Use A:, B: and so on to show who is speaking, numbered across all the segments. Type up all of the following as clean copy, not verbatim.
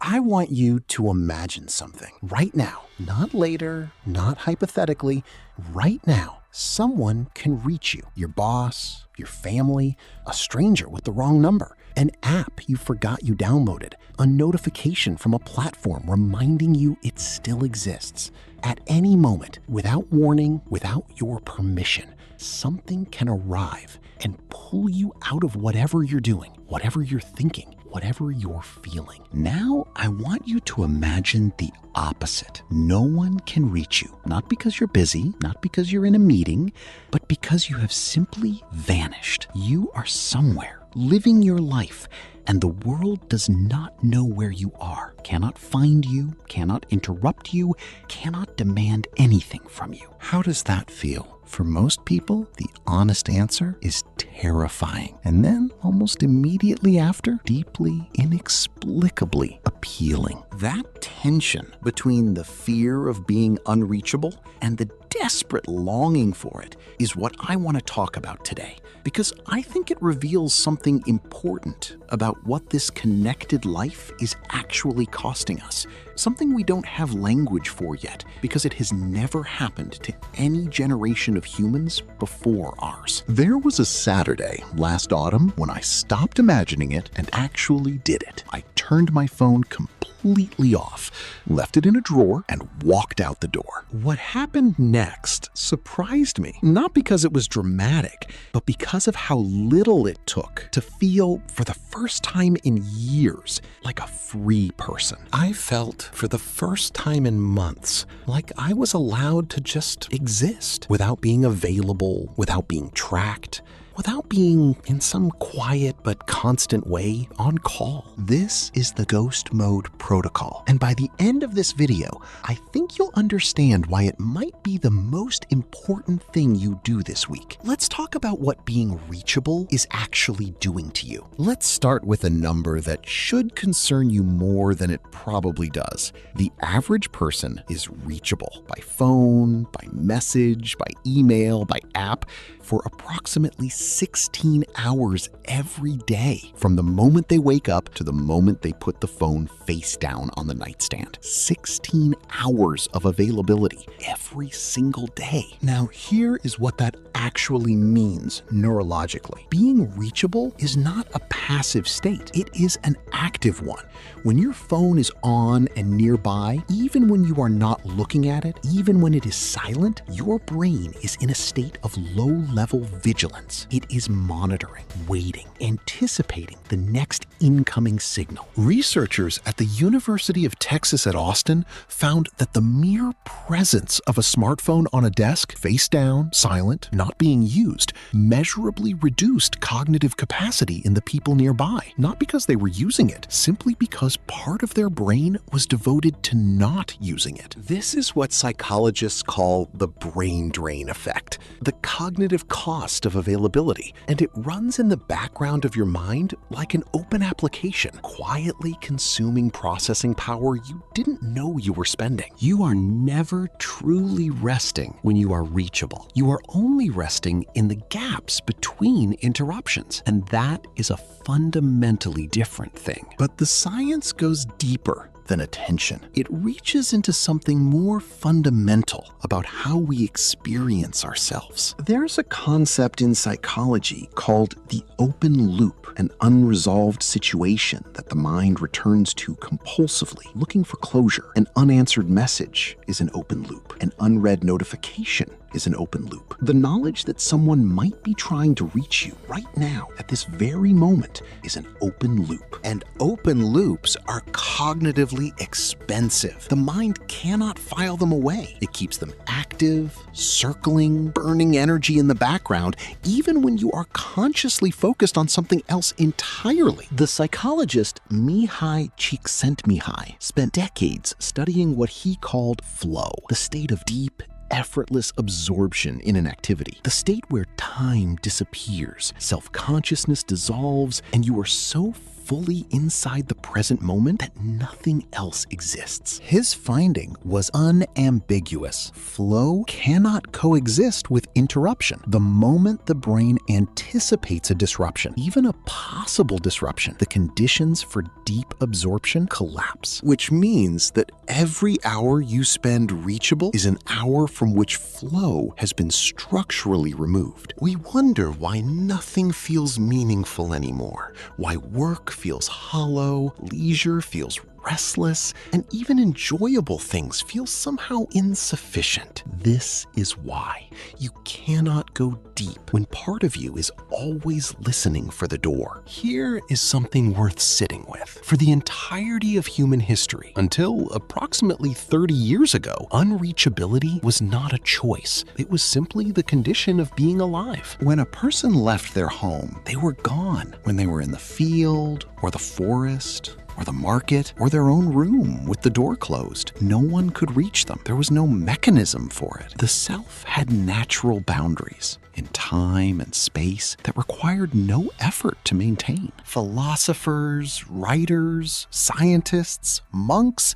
A: I want you to imagine something right now, not later, not hypothetically, right now. Someone can reach you, your boss, your family, a stranger with the wrong number, an app you forgot you downloaded, a notification from a platform reminding you it still exists. At any moment, without warning, without your permission, something can arrive and pull you out of whatever you're doing, whatever you're thinking, whatever you're feeling. Now, I want you to imagine the opposite. No one can reach you, not because you're busy, not because you're in a meeting, but because you have simply vanished. You are somewhere, living your life, and the world does not know where you are, cannot find you, cannot interrupt you, cannot demand anything from you. How does that feel? For most people, the honest answer is terrifying. And then, almost immediately after, deeply, inexplicably appealing. That tension between the fear of being unreachable and the desperate longing for it is what I want to talk about today, because I think it reveals something important about what this connected life is actually costing us, something we don't have language for yet, because it has never happened to any generation of humans before ours. There was a Saturday last autumn when I stopped imagining it and actually did it. I turned my phone completely off, left it in a drawer, and walked out the door. What happened next surprised me, not because it was dramatic, but because of how little it took to feel, for the first time in years, like a free person. I felt, for the first time in months, like I was allowed to just exist without being available, without being tracked, without being, in some quiet but constant way, on call. This is the Ghost Mode Protocol, and by the end of this video, I think you'll understand why it might be the most important thing you do this week. Let's talk about what being reachable is actually doing to you. Let's start with a number that should concern you more than it probably does. The average person is reachable by phone, by message, by email, by app, for approximately 16 hours every day, from the moment they wake up to the moment they put the phone face down on the nightstand. 16 hours of availability every single day. Now, here is what that actually means neurologically. Being reachable is not a passive state. It is an active one. When your phone is on and nearby, even when you are not looking at it, even when it is silent, your brain is in a state of low-level vigilance. It is monitoring, waiting, anticipating the next incoming signal. Researchers at the University of Texas at Austin found that the mere presence of a smartphone on a desk, face down, silent, not being used, measurably reduced cognitive capacity in the people nearby. Not because they were using it, simply because part of their brain was devoted to not using it. This is what psychologists call the brain drain effect, the cognitive cost of availability, and it runs in the background of your mind like an open application, quietly consuming processing power you didn't know you were spending. You are never truly resting when you are reachable. You are only resting in the gaps between interruptions, and that is a fundamentally different thing. But the science goes deeper than attention. It reaches into something more fundamental about how we experience ourselves. There's a concept in psychology called the open loop, an unresolved situation that the mind returns to compulsively, looking for closure. An unanswered message is an open loop. An unread notification is an open loop. The knowledge that someone might be trying to reach you right now, at this very moment, is an open loop. And open loops are cognitively expensive. The mind cannot file them away. It keeps them active, circling, burning energy in the background, even when you are consciously focused on something else entirely. The psychologist Mihai Csikszentmihalyi spent decades studying what he called flow, the state of deep, effortless absorption in an activity, the state where time disappears, self-consciousness dissolves, and you are so fully inside the present moment that nothing else exists. His finding was unambiguous. Flow cannot coexist with interruption. The moment the brain anticipates a disruption, even a possible disruption, the conditions for deep absorption collapse. Which means that every hour you spend reachable is an hour from which flow has been structurally removed. We wonder why nothing feels meaningful anymore, why work feels hollow, leisure feels restless, and even enjoyable things feel somehow insufficient. This is why you cannot go deep when part of you is always listening for the door. Here is something worth sitting with. For the entirety of human history, until approximately 30 years ago, unreachability was not a choice. It was simply the condition of being alive. When a person left their home, they were gone. When they were in the field or the forest, or the market, or their own room with the door closed, no one could reach them. There was no mechanism for it. The self had natural boundaries in time and space that required no effort to maintain. Philosophers, writers, scientists, monks,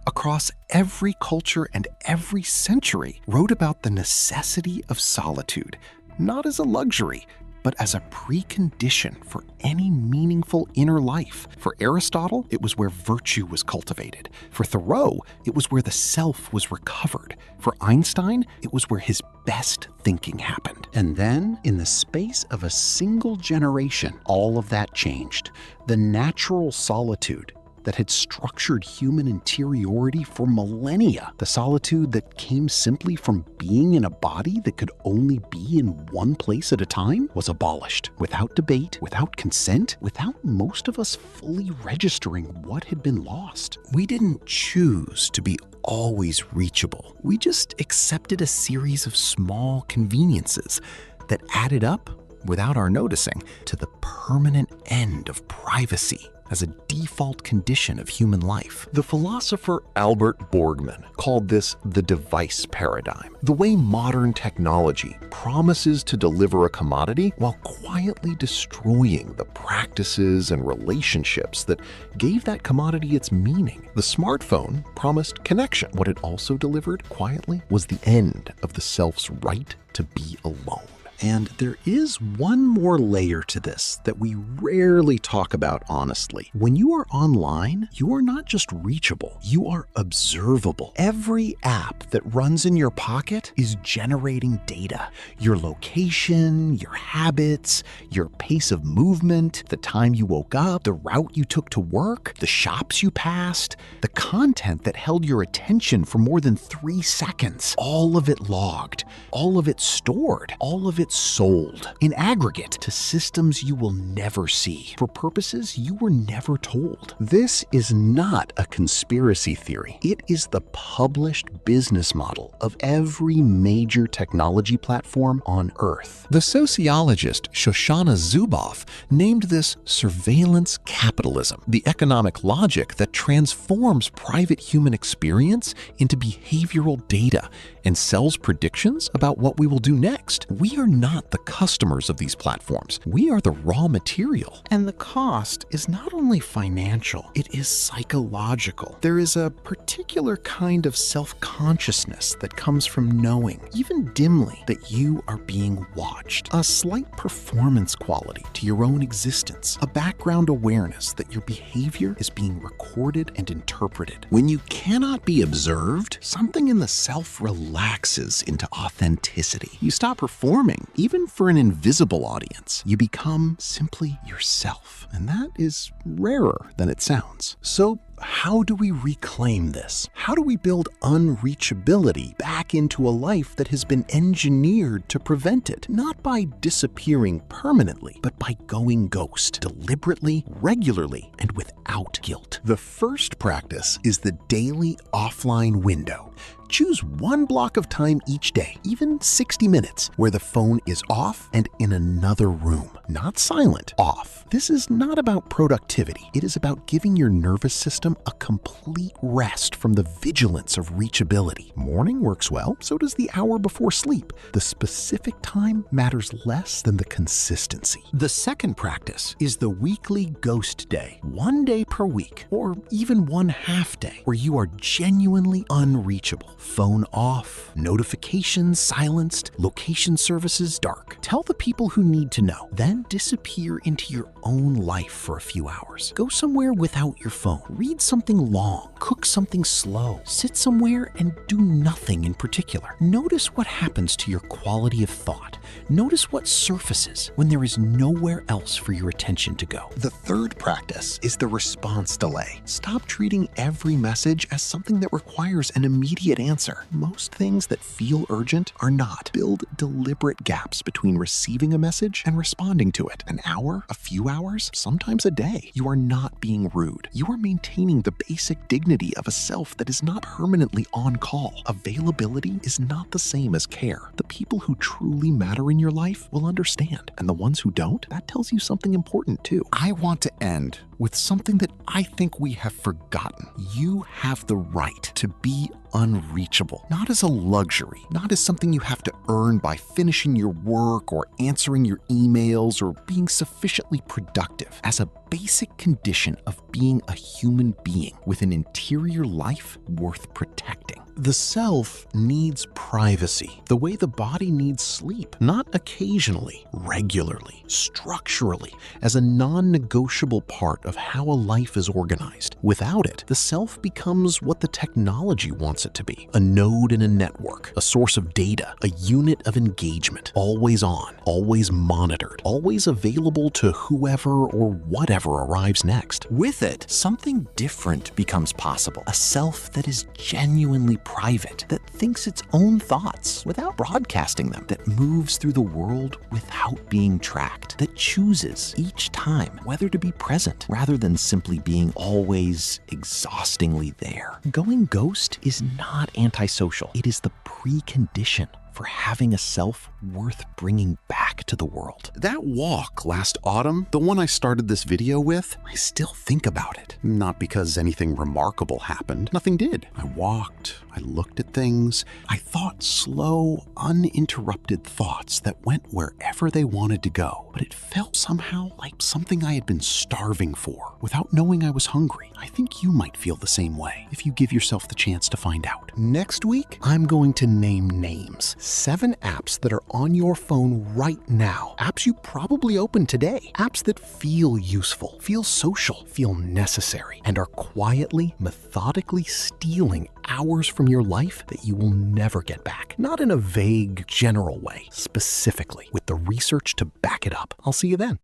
A: across every culture and every century, wrote about the necessity of solitude, not as a luxury, but as a precondition for any meaningful inner life. For Aristotle, it was where virtue was cultivated. For Thoreau, it was where the self was recovered. For Einstein, it was where his best thinking happened. And then, in the space of a single generation, all of that changed. The natural solitude that had structured human interiority for millennia, the solitude that came simply from being in a body that could only be in one place at a time, was abolished, without debate, without consent, without most of us fully registering what had been lost. We didn't choose to be always reachable. We just accepted a series of small conveniences that added up, without our noticing, to the permanent end of privacy as a default condition of human life. The philosopher Albert Borgman called this the device paradigm, the way modern technology promises to deliver a commodity while quietly destroying the practices and relationships that gave that commodity its meaning. The smartphone promised connection. What it also delivered quietly was the end of the self's right to be alone. And there is one more layer to this that we rarely talk about honestly. When you are online, you are not just reachable, you are observable. Every app that runs in your pocket is generating data. Your location, your habits, your pace of movement, the time you woke up, the route you took to work, the shops you passed, the content that held your attention for more than 3 seconds. All of it logged, all of it stored, all of it sold in aggregate to systems you will never see for purposes you were never told. This is not a conspiracy theory. It is the published business model of every major technology platform on Earth. The sociologist Shoshana Zuboff named this surveillance capitalism, the economic logic that transforms private human experience into behavioral data and sells predictions about what we will do next. We are not the customers of these platforms. We are the raw material. And the cost is not only financial, it is psychological. There is a particular kind of self-consciousness that comes from knowing, even dimly, that you are being watched. A slight performance quality to your own existence. A background awareness that your behavior is being recorded and interpreted. When you cannot be observed, something in the self relaxes into authenticity. You stop performing, even for an invisible audience. You become simply yourself, and that is rarer than it sounds. So, how do we reclaim this? How do we build unreachability back into a life that has been engineered to prevent it? Not by disappearing permanently, but by going ghost, deliberately, regularly, and without guilt. The first practice is the daily offline window. Choose one block of time each day, even 60 minutes, where the phone is off and in another room. Not silent, off. This is not about productivity. It is about giving your nervous system them a complete rest from the vigilance of reachability. Morning works well, so does the hour before sleep. The specific time matters less than the consistency. The second practice is the weekly ghost day. One day per week, or even one half day, where you are genuinely unreachable. Phone off, notifications silenced, location services dark. Tell the people who need to know, then disappear into your own life for a few hours. Go somewhere without your phone. Read something long. Cook something slow. Sit somewhere and do nothing in particular. Notice what happens to your quality of thought. Notice what surfaces when there is nowhere else for your attention to go. The third practice is the response delay. Stop treating every message as something that requires an immediate answer. Most things that feel urgent are not. Build deliberate gaps between receiving a message and responding to it. An hour, a few hours, sometimes a day. You are not being rude. You are maintaining the basic dignity of a self that is not permanently on call. Availability is not the same as care. The people who truly matter in your life will understand, and the ones who don't, that tells you something important too. I want to end with something that I think we have forgotten. You have the right to be unreachable, not as a luxury, not as something you have to earn by finishing your work or answering your emails or being sufficiently productive, as a basic condition of being a human being with an interior life worth protecting. The self needs privacy, the way the body needs sleep, not occasionally, regularly, structurally, as a non-negotiable part of how a life is organized. Without it, the self becomes what the technology wants it to be: a node in a network, a source of data, a unit of engagement, always on, always monitored, always available to whoever or whatever arrives next. With it, something different becomes possible, a self that is genuinely private, that thinks its own thoughts without broadcasting them, that moves through the world without being tracked, that chooses each time whether to be present rather than simply being always exhaustingly there. Going ghost is not antisocial. It is the precondition for having a self worth bringing back to the world. That walk last autumn, the one I started this video with, I still think about it. Not because anything remarkable happened. Nothing did. I walked, I looked at things, I thought slow, uninterrupted thoughts that went wherever they wanted to go. But it felt somehow like something I had been starving for without knowing I was hungry. I think you might feel the same way if you give yourself the chance to find out. Next week, I'm going to name names. 7 apps that are on your phone right now. Apps you probably opened today. Apps that feel useful, feel social, feel necessary, and are quietly, methodically stealing hours from your life that you will never get back. Not in a vague, general way, specifically, with the research to back it up. I'll see you then.